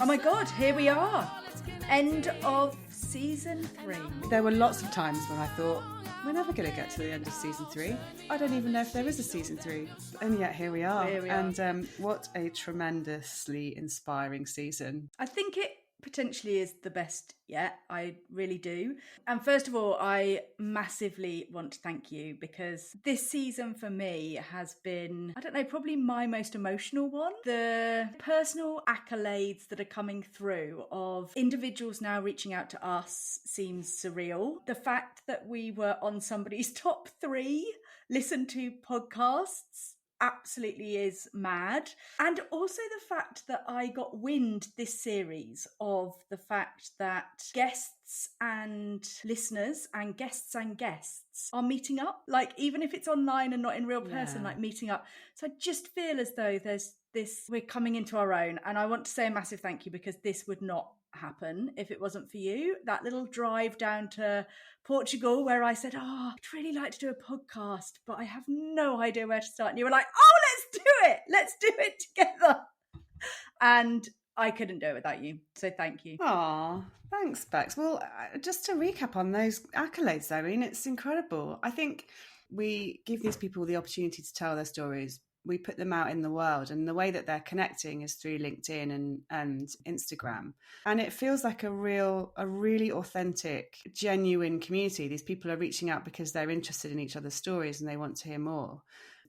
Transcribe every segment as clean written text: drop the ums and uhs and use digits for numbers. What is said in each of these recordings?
Oh my God, here we are. End of season 3. There were lots of times when I thought, we're never going to get to the end of season 3. I don't even know if there is a season 3. And yet here we are. And what a tremendously inspiring season. I think it potentially is the best yet. I really do. And first of all, I massively want to thank you, because this season for me has been, I don't know, probably my most emotional one. The personal accolades that are coming through of individuals now reaching out to us seems surreal. The fact that we were on somebody's top 3 listen to podcasts absolutely is mad. And also the fact that I got wind this series of the fact that guests and listeners and guests are meeting up, like even if it's online and not in real person, like meeting up. So I just feel as though there's this, we're coming into our own. And I want to say a massive thank you, because this would not happen if it wasn't for you. That little drive down to Portugal where I said, I'd really like to do a podcast, but I have no idea where to start. And you were like, let's do it together. And I couldn't do it without you. So thank you. Aw, thanks, Bex. Well, just to recap on those accolades, I mean, it's incredible. I think we give these people the opportunity to tell their stories. We put them out in the world, and the way that they're connecting is through LinkedIn and Instagram. And it feels like a really authentic, genuine community. These people are reaching out because they're interested in each other's stories and they want to hear more.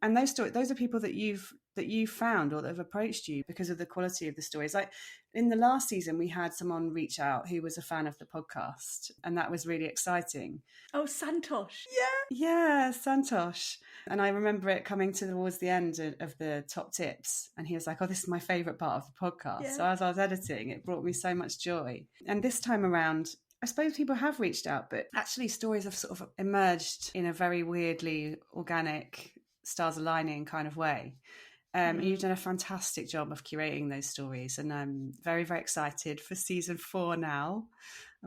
And those are people that you've found or that have approached you because of the quality of the stories. Like in the last season, we had someone reach out who was a fan of the podcast, and that was really exciting. Oh, Santosh. Yeah, Santosh. And I remember it coming towards the end of the top tips, and he was like, this is my favourite part of the podcast. Yeah. So as I was editing, it brought me so much joy. And this time around, I suppose people have reached out, but actually stories have sort of emerged in a very weirdly organic, stars aligning kind of way. You've done a fantastic job of curating those stories, and I'm very, very excited for season 4 now.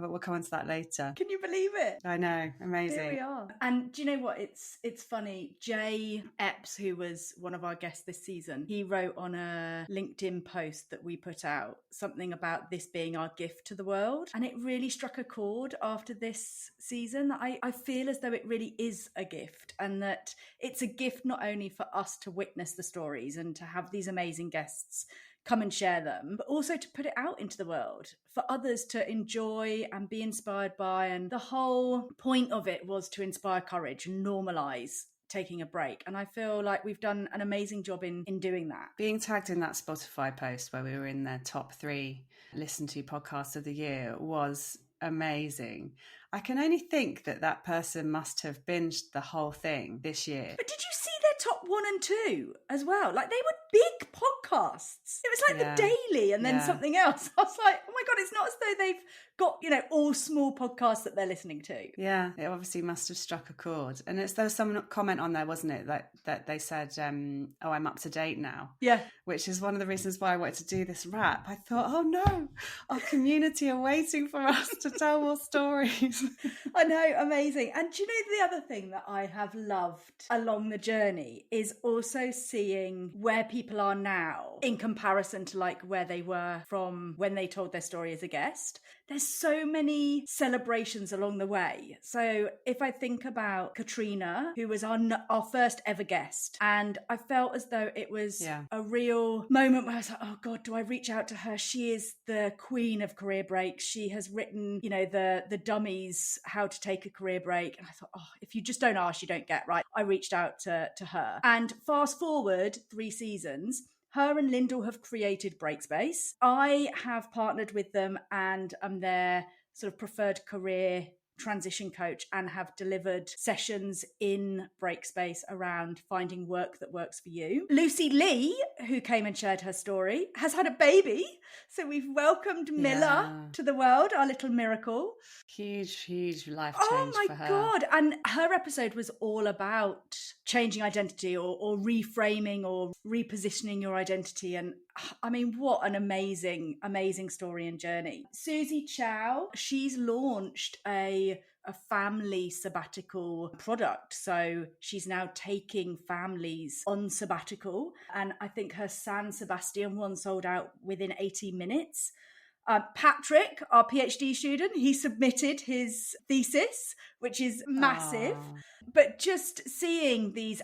But we'll come on to that later. Can you believe it? I know, amazing. Here we are. And do you know what? It's funny. Jay Epps, who was one of our guests this season, he wrote on a LinkedIn post that we put out something about this being our gift to the world. And it really struck a chord after this season. I feel as though it really is a gift, and that it's a gift not only for us to witness the stories and to have these amazing guests come and share them, but also to put it out into the world for others to enjoy and be inspired by. And the whole point of it was to inspire courage and normalize taking a break. And I feel like we've done an amazing job in doing that. Being tagged in that Spotify post where we were in their top 3 listened to podcasts of the year was amazing. I can only think that person must have binged the whole thing this year. But did you see their top 1 and 2 as well? Like, they were big podcasts. It was like the Daily and then something else. I was like, oh my God, it's not as though they've got, all small podcasts that they're listening to. Yeah, it obviously must have struck a chord. And there was some comment on there, wasn't it, that they said, I'm up to date now. Yeah. Which is one of the reasons why I wanted to do this wrap. I thought, oh no, our community are waiting for us to tell more stories. I know, amazing. And do you know the other thing that I have loved along the journey is also seeing where people are now in comparison to like where they were from when they told their story as a guest. There's so many celebrations along the way. So if I think about Katrina, who was our first ever guest, and I felt as though it was a real moment where I was like, oh God, do I reach out to her? She is the queen of career breaks. She has written, the dummies, how to take a career break. And I thought, if you just don't ask, you don't get, right? I reached out to her. And fast forward 3 seasons, her and Lyndall have created Breakspace. I have partnered with them and I'm their sort of preferred career transition coach and have delivered sessions in Breakspace around finding work that works for you. Lucy Lee, who came and shared her story, has had a baby. So we've welcomed Milla to the world, our little miracle. Huge life change for her. Oh my God. And her episode was all about changing identity or reframing or repositioning your identity. And I mean, what an amazing story and journey. Susie Chow, she's launched a family sabbatical product. So she's now taking families on sabbatical. And I think her San Sebastian one sold out within 18 minutes. Patrick, our PhD student, he submitted his thesis, which is massive. Oh. But just seeing these,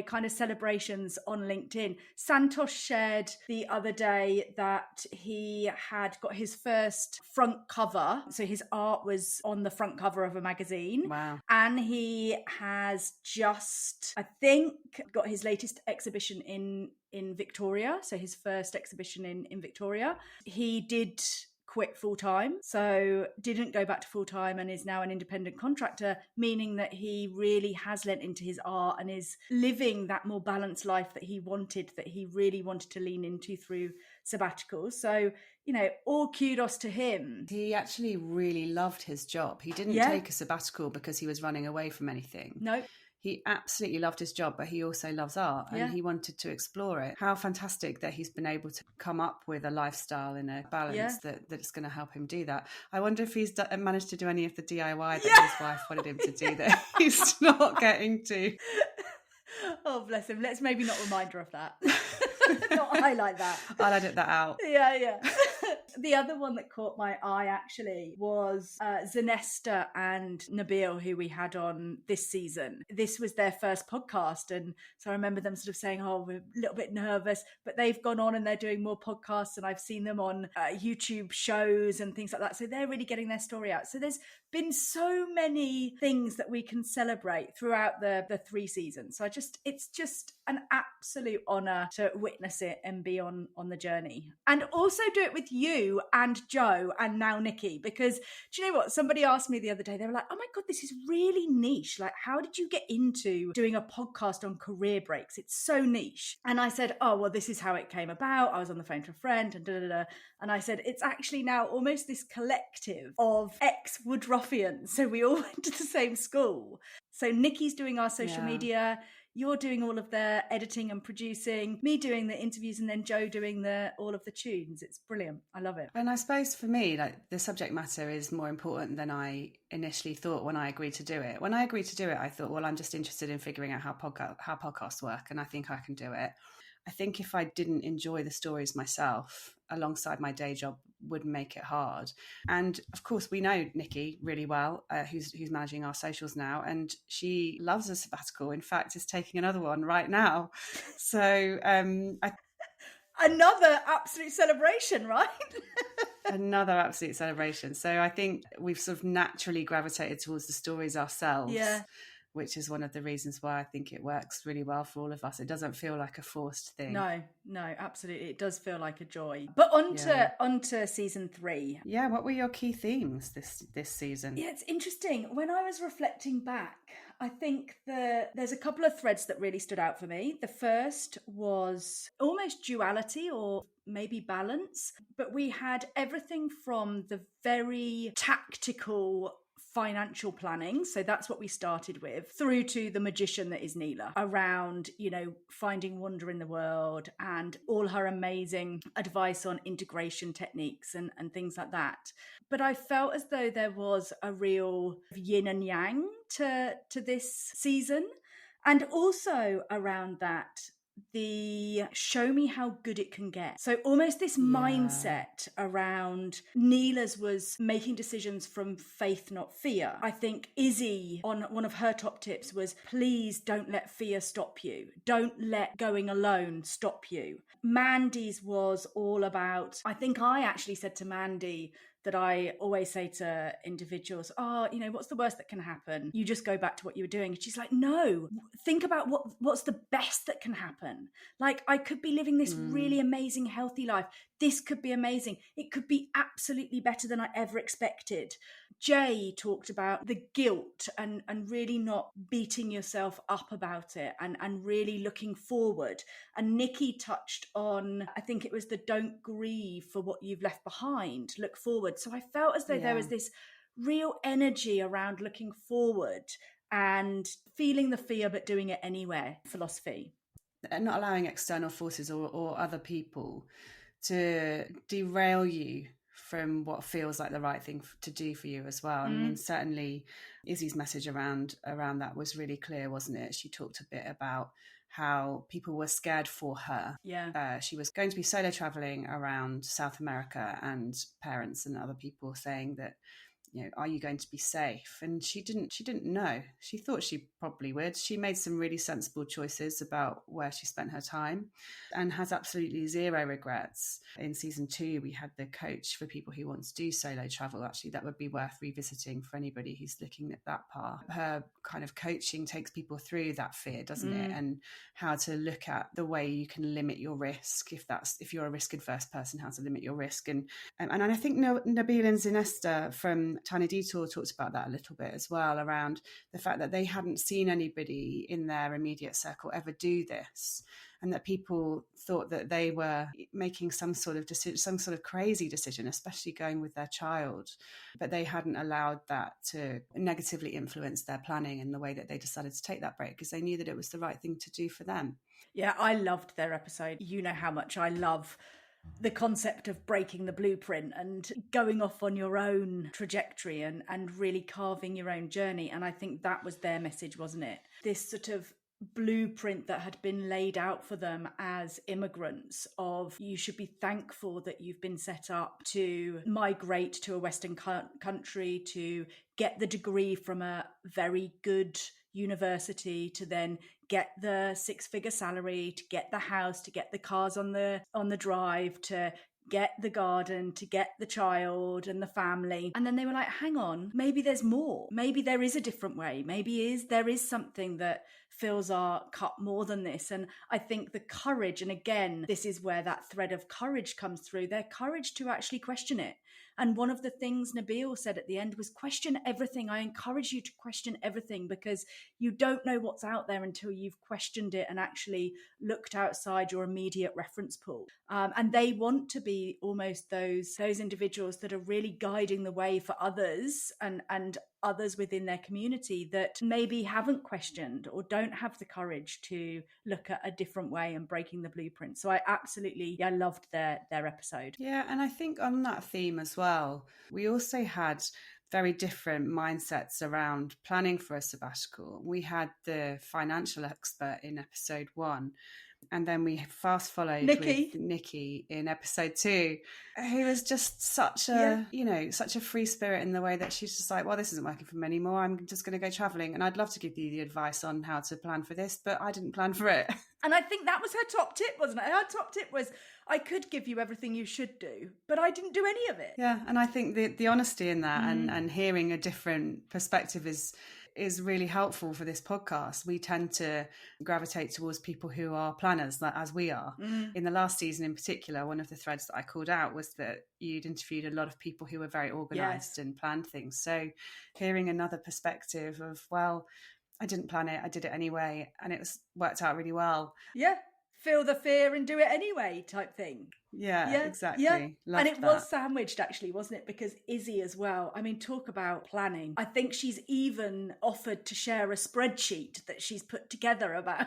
kind of celebrations on LinkedIn. Santosh shared the other day that he had got his first front cover. So his art was on the front cover of a magazine. Wow. And he has just, I think, got his latest exhibition in Victoria. So his first exhibition in Victoria. He did quit full-time, so didn't go back to full-time and is now an independent contractor, meaning that he really has lent into his art and is living that more balanced life that he really wanted to lean into through sabbaticals. So, all kudos to him. He actually really loved his job. He didn't take a sabbatical because he was running away from anything. No. He absolutely loved his job, but he also loves art and he wanted to explore it. How fantastic that he's been able to come up with a lifestyle and a balance that's going to help him do that. I wonder if he's managed to do any of the DIY that his wife wanted him to do that he's not getting to. Oh, bless him. Let's maybe not remind her of that. Not highlight that. I'll edit that out. Yeah. The other one that caught my eye actually was Zanesta and Nabil, who we had on this season. This was their first podcast. And so I remember them sort of saying, oh, we're a little bit nervous, but they've gone on and they're doing more podcasts and I've seen them on YouTube shows and things like that. So they're really getting their story out. So there's been so many things that we can celebrate throughout the 3 seasons. So it's just an absolute honor to witness it and be on the journey, and also do it with you and Joe and now Nikki, because do you know what, somebody asked me the other day, they were like, oh my god, this is really niche, like how did you get into doing a podcast on career breaks? It's so niche. And I said, oh well, this is how it came about. I was on the phone to a friend and I said, it's actually now almost this collective of ex-Woodroffians, so we all went to the same school. So Nikki's doing our social media, you're doing all of the editing and producing, me doing the interviews, and then Joe doing all of the tunes. It's brilliant. I love it. And I suppose for me, like, the subject matter is more important than I initially thought when I agreed to do it. When I agreed to do it, I thought, well, I'm just interested in figuring out how podcasts work, and I think I can do it. I think if I didn't enjoy the stories myself alongside my day job would make it hard. And of course, we know Nikki really well, who's managing our socials now, and she loves a sabbatical. In fact, is taking another one right now. So another absolute celebration, right? Another absolute celebration. So I think we've sort of naturally gravitated towards the stories ourselves. Yeah. Which is one of the reasons why I think it works really well for all of us. It doesn't feel like a forced thing. No, absolutely. It does feel like a joy. But on to season 3. Yeah, what were your key themes this season? Yeah, it's interesting. When I was reflecting back, I think there's a couple of threads that really stood out for me. The first was almost duality or maybe balance, but we had everything from the very tactical financial planning, so that's what we started with, through to the magician that is Neela, around finding wonder in the world and all her amazing advice on integration techniques and things like that. But I felt as though there was a real yin and yang to this season, and also around that, the show me how good it can get. So almost this mindset around Neela's was making decisions from faith, not fear. I think Izzy, on one of her top tips, was please don't let fear stop you. Don't let going alone stop you. Mandy's was all about, I think I actually said to Mandy that I always say to individuals, what's the worst that can happen? You just go back to what you were doing. And she's like, no, think about what's the best that can happen. Like, I could be living this really amazing, healthy life. This could be amazing. It could be absolutely better than I ever expected. Jay talked about the guilt and really not beating yourself up about it and really looking forward. And Nikki touched on, I think it was the don't grieve for what you've left behind, look forward. So I felt as though there was this real energy around looking forward and feeling the fear but doing it anyway philosophy. And not allowing external forces or other people to derail you from what feels like the right thing to do for you as well. I mean, certainly Izzy's message around that was really clear, wasn't it? She talked a bit about how people were scared for her. Yeah. She was going to be solo traveling around South America, and parents and other people saying that, are you going to be safe? And she didn't know. She thought she probably would. She made some really sensible choices about where she spent her time and has absolutely zero regrets. In season 2, we had the coach for people who want to do solo travel. Actually, that would be worth revisiting for anybody who's looking at that path. Her kind of coaching takes people through that fear, doesn't it? And how to look at the way you can limit your risk, if you're a risk adverse person, how to limit your risk. And I think Nabil and Zinesta from Tiny Detour talked about that a little bit as well, around the fact that they hadn't seen anybody in their immediate circle ever do this, and that people thought that they were making some sort of decision, some sort of crazy decision, especially going with their child, but they hadn't allowed that to negatively influence their planning and the way that they decided to take that break, because they knew that it was the right thing to do for them. Yeah, I loved their episode. You know how much I love the concept of breaking the blueprint and going off on your own trajectory and really carving your own journey. And I think that was their message, wasn't it? This sort of blueprint that had been laid out for them as immigrants of, you should be thankful that you've been set up to migrate to a Western country, to get the degree from a very good university, to then get the 6-figure salary, to get the house, to get the cars on the drive, to get the garden, to get the child and the family. And then they were like, hang on, maybe there's more. Maybe there is a different way. Maybe there is something that fills our cup more than this. And I think the courage, and again, this is where that thread of courage comes through, their courage to actually question it. And one of the things Nabil said at the end was, question everything. I encourage you to question everything, because you don't know what's out there until you've questioned it and actually looked outside your immediate reference pool. And they want to be almost those individuals that are really guiding the way for others and others within their community that maybe haven't questioned or don't have the courage to look at a different way and breaking the blueprint. So I loved their episode. Yeah, and I think on that theme as well, we also had very different mindsets around planning for a sabbatical. We had the financial expert in episode 1, and then we fast followed with Nikki in episode 2, who was just such a, such a free spirit in the way that she's just like, well, this isn't working for me anymore. I'm just going to go traveling. And I'd love to give you the advice on how to plan for this, but I didn't plan for it. And I think that was her top tip, wasn't it? Her top tip was, I could give you everything you should do, but I didn't do any of it. Yeah. And I think the honesty in that and hearing a different perspective is really helpful for this podcast. We tend to gravitate towards people who are planners, as we are. In the last season in particular, one of the threads that I called out was that you'd interviewed a lot of people who were very organised and planned things. So hearing another perspective of, well, I didn't plan it, I did it anyway, and worked out really well. Yeah. Feel the fear and do it anyway type thing. Yeah, exactly. Yeah. Loved and it was sandwiched, actually, wasn't it? Because Izzy as well, I mean, talk about planning. I think she's even offered to share a spreadsheet that she's put together about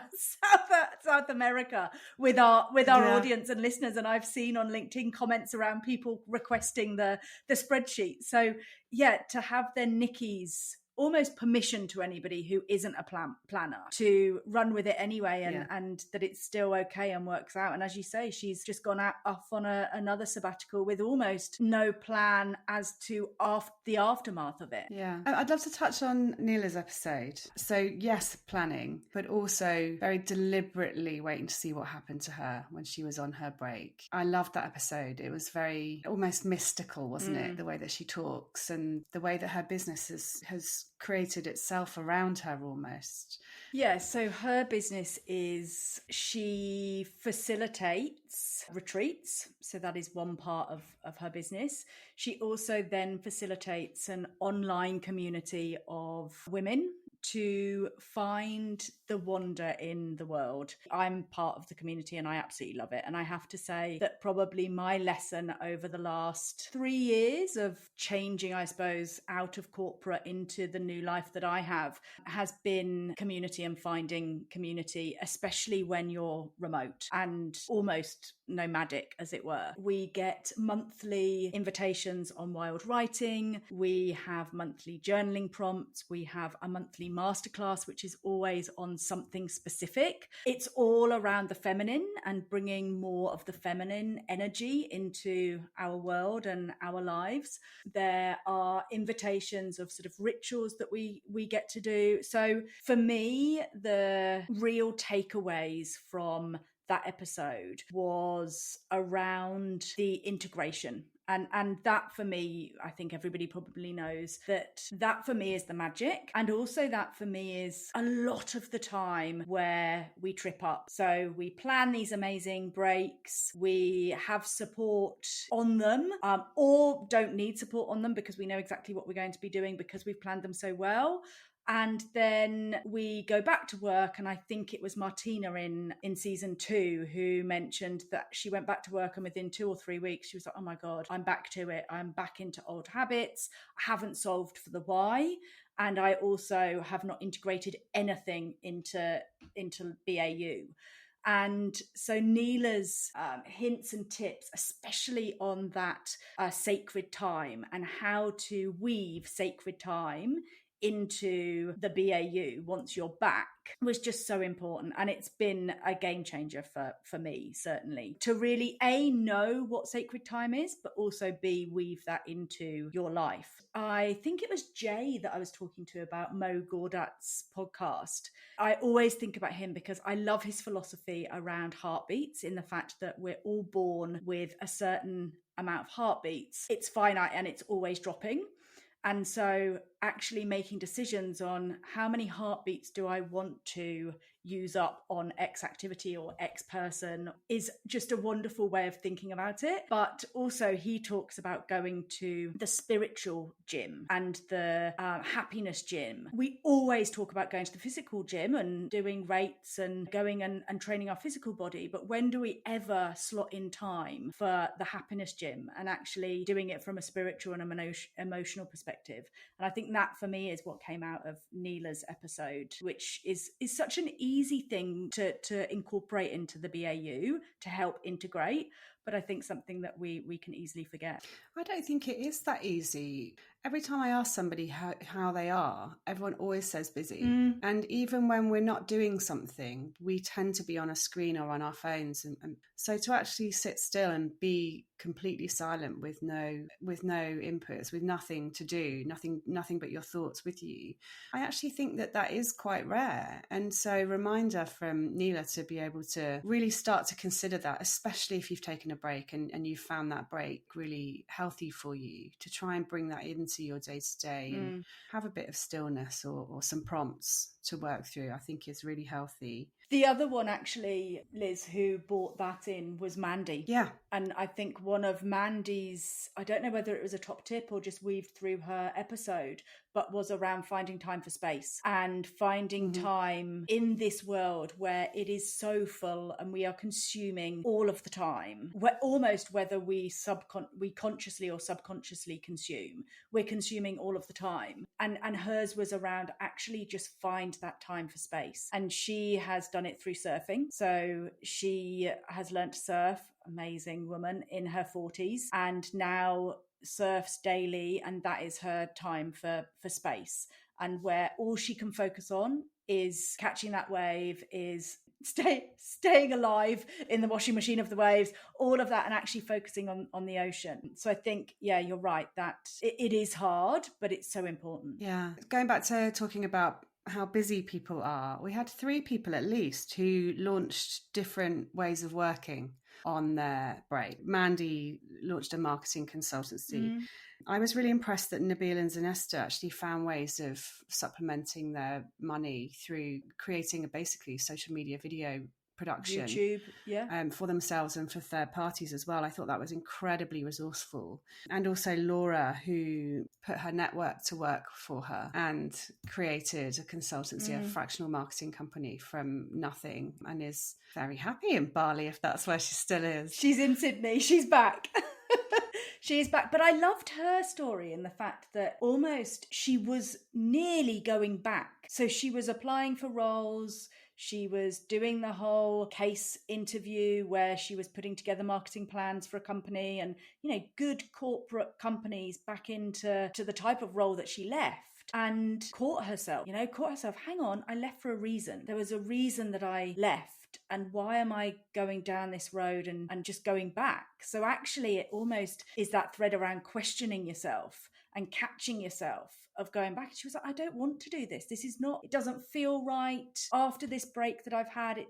South America with our audience and listeners. And I've seen on LinkedIn comments around people requesting the spreadsheet. So yeah, to have their Nikki's almost permission to anybody who isn't a planner to run with it anyway, and that it's still okay and works out. And as you say, she's just gone off on another sabbatical with almost no plan as to the aftermath of it. Yeah. I'd love to touch on Neela's episode. So yes, planning, but also very deliberately waiting to see what happened to her when she was on her break. I loved that episode. It was very almost mystical, wasn't it? The way that she talks and the way that her business has created itself around her almost. Yeah, so her business is, she facilitates retreats. So that is one part of her business. She also then facilitates an online community of women to find the wonder in the world. I'm part of the community and I absolutely love it. And I have to say that probably my lesson over the last 3 years of changing, I suppose, out of corporate into the new life that I have has been community and finding community, especially when you're remote and almost nomadic, as it were. We get monthly invitations on Wild Writing. We have monthly journaling prompts. We have a monthly masterclass, which is always on something specific. It's all around the feminine and bringing more of the feminine energy into our world and our lives. There are invitations of sort of rituals that we get to do. So for me, the real takeaways from that episode was around the integration. And that for me, I think everybody probably knows that for me is the magic. And also that for me is a lot of the time where we trip up. So we plan these amazing breaks, we have support on them, or don't need support on them because we know exactly what we're going to be doing because we've planned them so well. And then we go back to work, and I think it was Martina in season 2 who mentioned that she went back to work, and within 2 or 3 weeks she was like, oh my God, I'm back to it. I'm back into old habits. I haven't solved for the why. And I also have not integrated anything into BAU. And so Neela's hints and tips, especially on that sacred time and how to weave sacred time into the BAU once you're back, was just so important. And it's been a game changer for me, certainly, to really know what sacred time is, but also weave that into your life. I think it was Jay that I was talking to about Mo Gaudat's podcast. I always think about him because I love his philosophy around heartbeats, in the fact that we're all born with a certain amount of heartbeats. It's finite and it's always dropping. And so actually making decisions on how many heartbeats do I want to use up on X activity or X person is just a wonderful way of thinking about it. But also he talks about going to the spiritual gym and the happiness gym. We always talk about going to the physical gym and doing weights and going and training our physical body. But when do we ever slot in time for the happiness gym and actually doing it from a spiritual and emotional perspective? And I think that for me is what came out of Neela's episode, which is such an easy thing to incorporate into the BAU to help integrate, but I think something that we can easily forget. I don't think it is that easy. Every time I ask somebody how they are, everyone always says busy. And even when we're not doing something, we tend to be on a screen or on our phones. And so to actually sit still and be completely silent with no inputs, with nothing to do, nothing but your thoughts with you, I actually think that is quite rare. And so reminder from Neela to be able to really start to consider that, especially if you've taken a break and you've found that break really healthy for you, to try and bring that into your day-to-day and have a bit of stillness or some prompts to work through, I think is really healthy. The other one, actually, Liz, who brought that in was Mandy. Yeah. And I think one of Mandy's, I don't know whether it was a top tip or just weaved through her episode, but was around finding time for space and finding time in this world where it is so full and we are consuming all of the time, almost whether we consciously or subconsciously consume, we're consuming all of the time. And hers was around actually just find that time for space. And she has done it through surfing. So she has learnt to surf, amazing woman, in her 40s, and now surfs daily, and that is her time for space, and where all she can focus on is catching that wave, is staying alive in the washing machine of the waves, all of that, and actually focusing on the ocean. So I think, yeah, you're right, that it is hard, but it's so important. Yeah. Going back to talking about how busy people are, we had 3 people at least who launched different ways of working on their break. Mandy launched a marketing consultancy. I was really impressed that Nabil and Zanesta actually found ways of supplementing their money through creating a basically social media video production, YouTube, yeah, for themselves and for third parties as well. I thought that was incredibly resourceful. And also Laura, who put her network to work for her and created a consultancy, a fractional marketing company from nothing, and is very happy in Bali, if that's where she still is. She's in Sydney. She's back. She's back. But I loved her story in the fact that almost she was nearly going back. So she was applying for roles. She was doing the whole case interview where she was putting together marketing plans for a company and, good corporate companies back into the type of role that she left, and caught herself, hang on, I left for a reason. There was a reason that I left. And why am I going down this road and just going back? So actually, it almost is that thread around questioning yourself and catching yourself of going back. She was like, I don't want to do this. This is not, it doesn't feel right. After this break that I've had,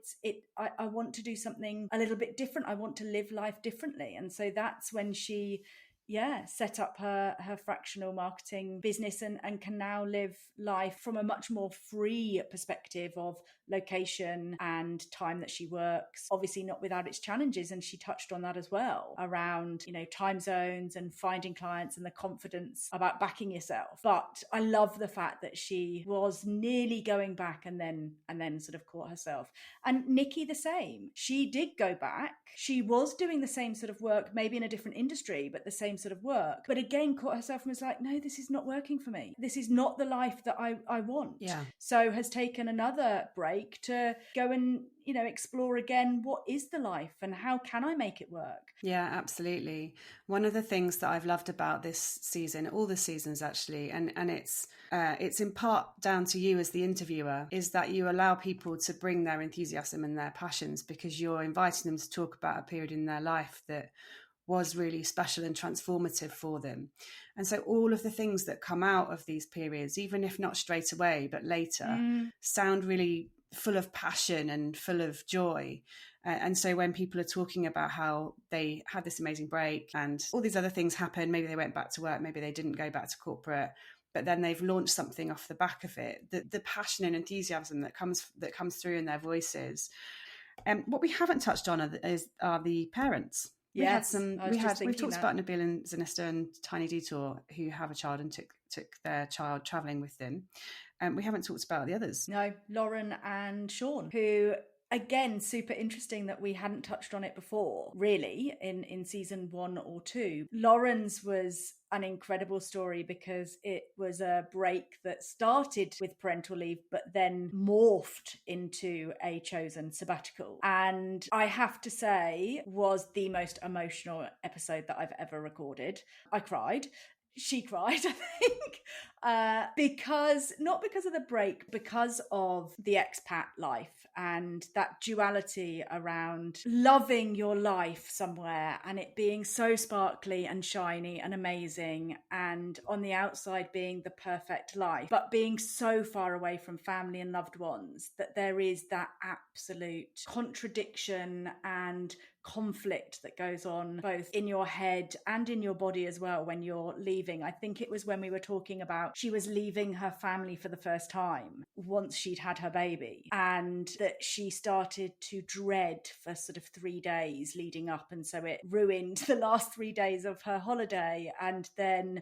I want to do something a little bit different. I want to live life differently. And so that's when she set up her fractional marketing business and can now live life from a much more free perspective of location and time that she works, obviously not without its challenges. And she touched on that as well, around, time zones and finding clients and the confidence about backing yourself. But I love the fact that she was nearly going back and then sort of caught herself. And Nikki the same. She did go back. She was doing the same sort of work, maybe in a different industry, but the same sort of work. But again, caught herself and was like, no, this is not working for me. This is not the life that I want. Yeah. So has taken another break to go and, explore again, what is the life and how can I make it work? Yeah, absolutely. One of the things that I've loved about this season, all the seasons actually, and it's in part down to you as the interviewer, is that you allow people to bring their enthusiasm and their passions, because you're inviting them to talk about a period in their life that was really special and transformative for them. And so all of the things that come out of these periods, even if not straight away, but later, sound really full of passion and full of joy. And so when people are talking about how they had this amazing break and all these other things happened, maybe they went back to work, maybe they didn't go back to corporate, but then they've launched something off the back of it, the passion and enthusiasm that comes through in their voices. What we haven't touched on are the parents. We talked about Nabil and Zinista and Tiny Detour, who have a child and took their child travelling with them. We haven't talked about the others. No, Lauren and Sean, who, again, super interesting that we hadn't touched on it before, really, in season 1 or 2. Lauren's was an incredible story because it was a break that started with parental leave, but then morphed into a chosen sabbatical. And I have to say, was the most emotional episode that I've ever recorded. I cried. She cried, I think, not because of the break, because of the expat life and that duality around loving your life somewhere and it being so sparkly and shiny and amazing, and on the outside being the perfect life, but being so far away from family and loved ones that there is that absolute contradiction and conflict that goes on both in your head and in your body as well when you're leaving. I think it was when we were talking about she was leaving her family for the first time once she'd had her baby, and that she started to dread for sort of 3 days leading up, and so it ruined the last 3 days of her holiday, and then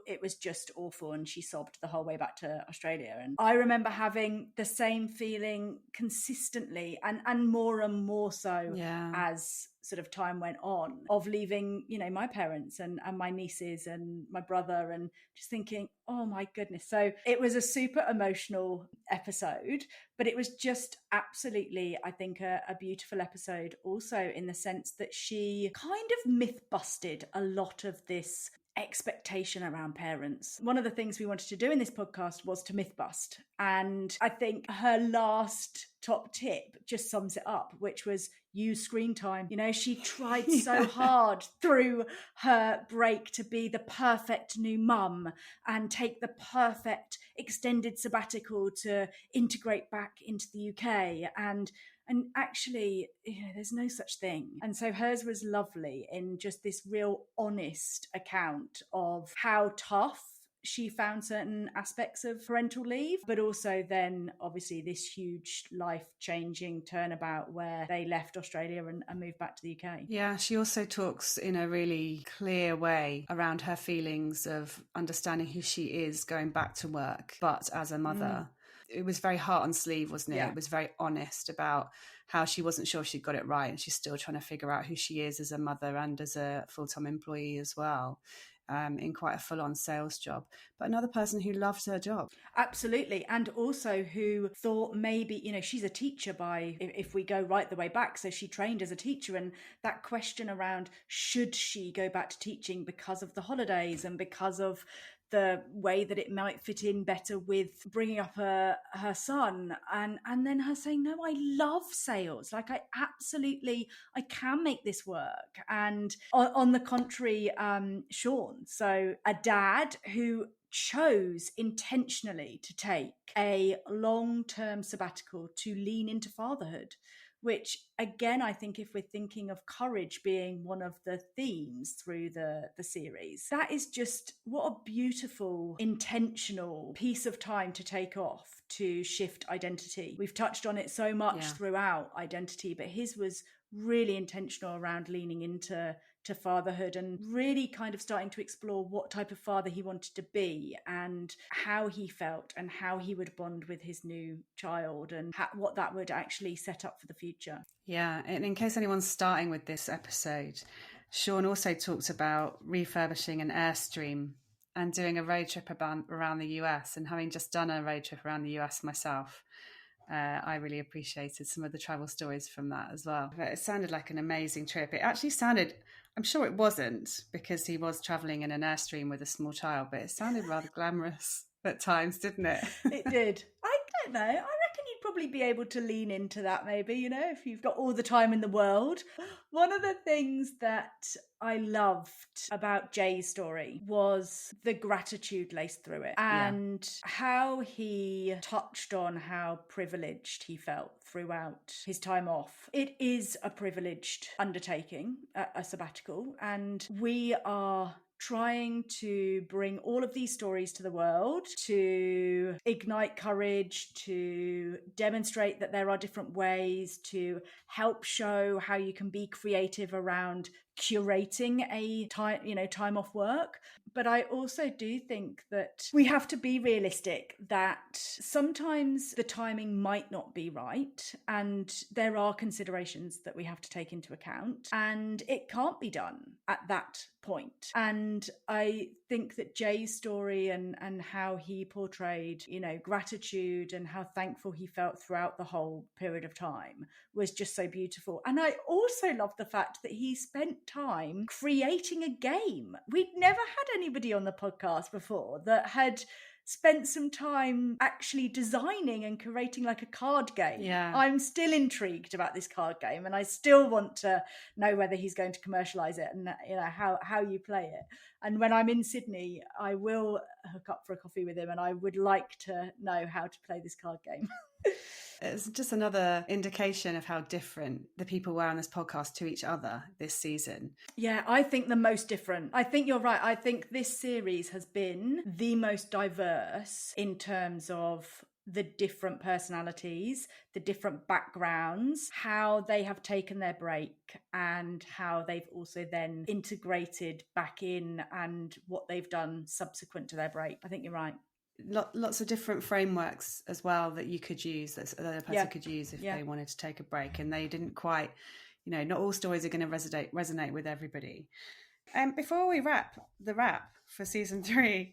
it was just awful, and she sobbed the whole way back to Australia. And I remember having the same feeling consistently and more so as sort of time went on, of leaving, my parents and my nieces and my brother, and just thinking, oh my goodness. So it was a super emotional episode, but it was just absolutely, I think, a beautiful episode also, in the sense that she kind of myth busted a lot of this expectation around parents. One of the things we wanted to do in this podcast was to myth bust, and I think her last top tip just sums it up, which was use screen time. She tried so hard through her break to be the perfect new mum and take the perfect extended sabbatical to integrate back into the UK, and actually, there's no such thing. And so hers was lovely in just this real honest account of how tough she found certain aspects of parental leave, but also then obviously this huge life-changing turnabout where they left Australia and moved back to the UK. Yeah, she also talks in a really clear way around her feelings of understanding who she is going back to work, but as a mother. It was very heart on sleeve, wasn't it? Yeah. It was very honest about how she wasn't sure she got it right, and she's still trying to figure out who she is as a mother and as a full-time employee as well. in quite a full-on sales job, but another person who loved her job. Absolutely. And also who thought maybe, she's a teacher if we go right the way back. So she trained as a teacher, and that question around, should she go back to teaching because of the holidays and because of the way that it might fit in better with bringing up her son, and then her saying, no, I love sales, like I can make this work. And on the contrary, Sean, so a dad who chose intentionally to take a long-term sabbatical to lean into fatherhood, which again, I think if we're thinking of courage being one of the themes through the series, that is just what a beautiful, intentional piece of time to take off to shift identity. We've touched on it so much throughout identity, but his was really intentional around leaning into fatherhood and really kind of starting to explore what type of father he wanted to be and how he felt and how he would bond with his new child and what that would actually set up for the future. Yeah, and in case anyone's starting with this episode, Sean also talked about refurbishing an Airstream and doing a road trip around the US. And having just done a road trip around the US myself, I really appreciated some of the travel stories from that as well. It sounded like an amazing trip. It actually sounded, I'm sure it wasn't because he was travelling in an Airstream with a small child, but it sounded rather glamorous at times, didn't it? It did. I don't know. I reckon you'd probably be able to lean into that maybe, if you've got all the time in the world. One of the things that I loved about Jay's story was the gratitude laced through it and how he touched on how privileged he felt throughout his time off. It is a privileged undertaking, a sabbatical, and we are trying to bring all of these stories to the world, to ignite courage, to demonstrate that there are different ways, to help show how you can be creative around curating a time off work. But I also do think that we have to be realistic that sometimes the timing might not be right, and there are considerations that we have to take into account, and it can't be done at that point. And I think that Jay's story and how he portrayed, gratitude and how thankful he felt throughout the whole period of time was just so beautiful. And I also love the fact that he spent time creating a game. We'd never had anybody on the podcast before that had spent some time actually designing and creating like a card game. Yeah. I'm still intrigued about this card game, and I still want to know whether he's going to commercialize it and how you play it. And when I'm in Sydney, I will hook up for a coffee with him, and I would like to know how to play this card game. It's just another indication of how different the people were on this podcast to each other this season. Yeah, I think the most different. I think you're right. I think this series has been the most diverse in terms of the different personalities, the different backgrounds, how they have taken their break and how they've also then integrated back in and what they've done subsequent to their break. I think you're right. Lots of different frameworks as well that you could use, that another person could use if they wanted to take a break, and they didn't quite, not all stories are going to resonate with everybody. And before we wrap for season 3,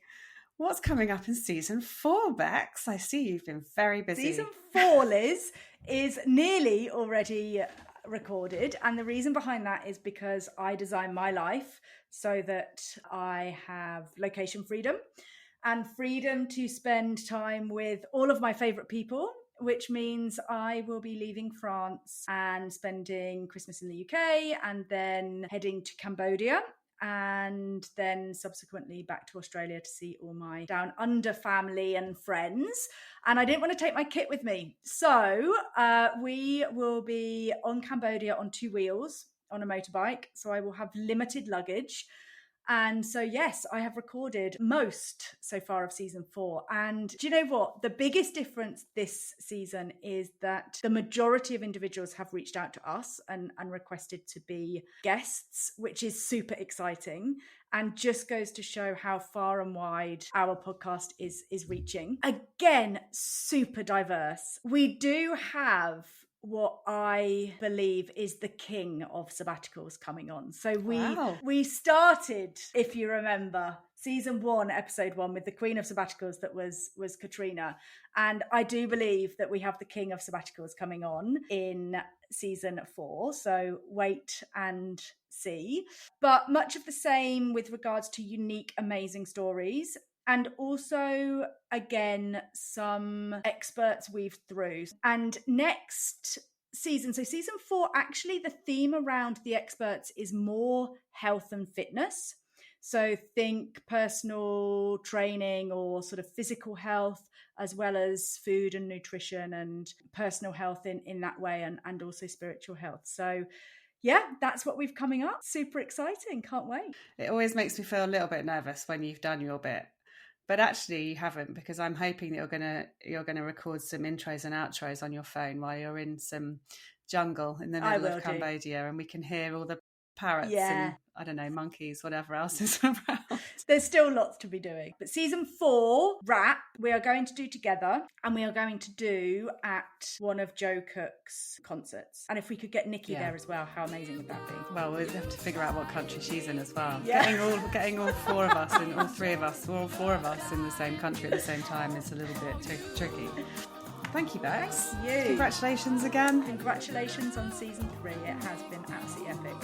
what's coming up in season 4, Bex? I see you've been very busy. Season 4, Liz, is nearly already recorded, and the reason behind that is because I design my life so that I have location freedom and freedom to spend time with all of my favourite people, which means I will be leaving France and spending Christmas in the UK and then heading to Cambodia and then subsequently back to Australia to see all my down under family and friends. And I didn't want to take my kit with me. So we will be on Cambodia on 2 wheels on a motorbike. So I will have limited luggage. And so, yes, I have recorded most so far of season 4. And do you know what? The biggest difference this season is that the majority of individuals have reached out to us and requested to be guests, which is super exciting and just goes to show how far and wide our podcast is reaching. Again, super diverse. We do have what I believe is the king of sabbaticals coming on. So we started, if you remember, season 1, episode 1 with the queen of sabbaticals that was Katrina. And I do believe that we have the king of sabbaticals coming on in season 4. So wait and see. But much of the same with regards to unique, amazing stories. And also, again, some experts weaved through. And next season, so season 4, actually the theme around the experts is more health and fitness. So think personal training or sort of physical health, as well as food and nutrition and personal health in that way, and also spiritual health. So yeah, that's what we've coming up. Super exciting. Can't wait. It always makes me feel a little bit nervous when you've done your bit. But actually you haven't, because I'm hoping that you're gonna record some intros and outros on your phone while you're in some jungle in the middle of Cambodia, and we can hear all the parrots and, I don't know, monkeys, whatever else is around. There's still lots to be doing. But season 4 wrap, we are going to do together, and we are going to do at one of Joe Cook's concerts. And if we could get Nikki there as well, how amazing would that be? Well, we'll have to figure out what country she's in as well. Yeah. Getting all 4 of us and all 3 of us, all 4 of us in the same country at the same time is a little bit tricky. Thank you, Bex. You. Congratulations again. Congratulations on season 3. It has been absolutely epic.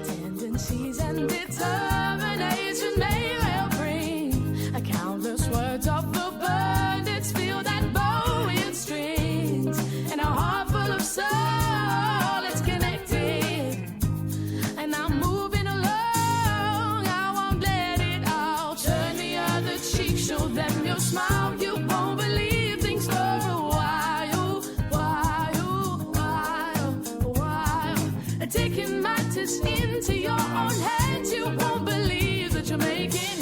Tendencies and determination may well bring a countless words of the burdens feel that bowing strings, and a heart full of soul it's connected, and I'm moving along. I won't let it all turn the other cheek, show them your smile. You won't believe things for a while. Taking matters into your own hands, you won't believe that you're making